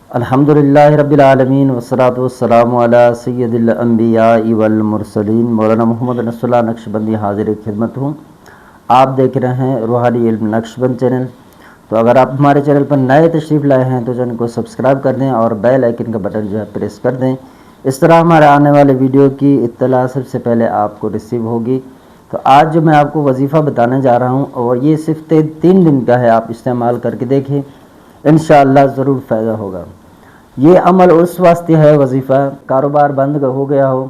الحمدللہ رب العالمین والصلاة والسلام علی سید الانبیاء والمرسلین مولانا محمد نصر اللہ نقشبندی حاضر خدمت ہوں۔ آپ دیکھ رہے ہیں روحانی علم نقشبند چینل۔ تو اگر آپ ہمارے چینل پر نئے تشریف لائے ہیں تو چینل کو سبسکرائب کر دیں اور بیل آئیکن کا بٹن جو ہے پریس کر دیں، اس طرح ہمارے آنے والے ویڈیو کی اطلاع سب سے پہلے آپ کو ریسیو ہوگی۔ تو آج جو میں آپ کو وظیفہ بتانے جا رہا ہوں اور یہ صرف 3 دن کا ہے، آپ استعمال کر کے دیکھیں، انشاءاللہ ضرور فائدہ ہوگا۔ یہ عمل اس واسطے ہے، وظیفہ کاروبار بند ہو گیا ہو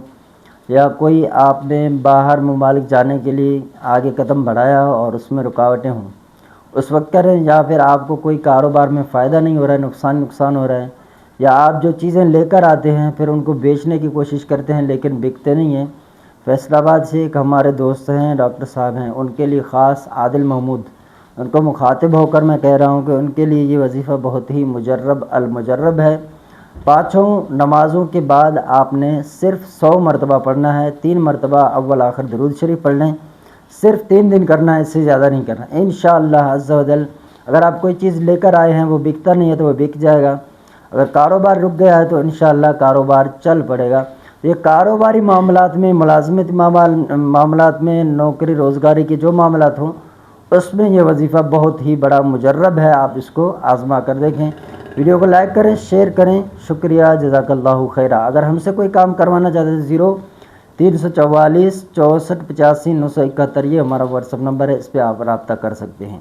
یا کوئی آپ نے باہر ممالک جانے کے لیے آگے قدم بڑھایا ہو اور اس میں رکاوٹیں ہوں، اس وقت کریں، یا پھر آپ کو کوئی کاروبار میں فائدہ نہیں ہو رہا ہے، نقصان ہو رہا ہے، یا آپ جو چیزیں لے کر آتے ہیں پھر ان کو بیچنے کی کوشش کرتے ہیں لیکن بکتے نہیں ہیں۔ فیصل آباد سے ایک ہمارے دوست ہیں، ڈاکٹر صاحب ہیں، ان کے لیے خاص عادل محمود، ان کو مخاطب ہو کر میں کہہ رہا ہوں کہ ان کے لیے یہ وظیفہ بہت ہی مجرب المجرب ہے۔ 5 نمازوں کے بعد آپ نے صرف 100 مرتبہ پڑھنا ہے، 3 مرتبہ اول آخر درود شریف پڑھ لیں، صرف 3 دن کرنا ہے، اس سے زیادہ نہیں کرنا انشاءاللہ عز و جل۔ اگر آپ کوئی چیز لے کر آئے ہیں وہ بکتا نہیں ہے تو وہ بک جائے گا، اگر کاروبار رک گیا ہے تو انشاءاللہ کاروبار چل پڑے گا۔ یہ کاروباری معاملات میں، ملازمت معاملات میں، نوکری روزگاری کے جو معاملات ہوں اس میں یہ وظیفہ بہت ہی بڑا مجرب ہے، آپ اس کو آزما کر دیکھیں۔ ویڈیو کو لائک کریں، شیئر کریں، شکریہ، جزاک اللہ خیرہ۔ اگر ہم سے کوئی کام کروانا چاہتے ہیں 0344 64 85 971 یہ ہمارا واٹس ایپ نمبر ہے، اس پہ آپ رابطہ کر سکتے ہیں۔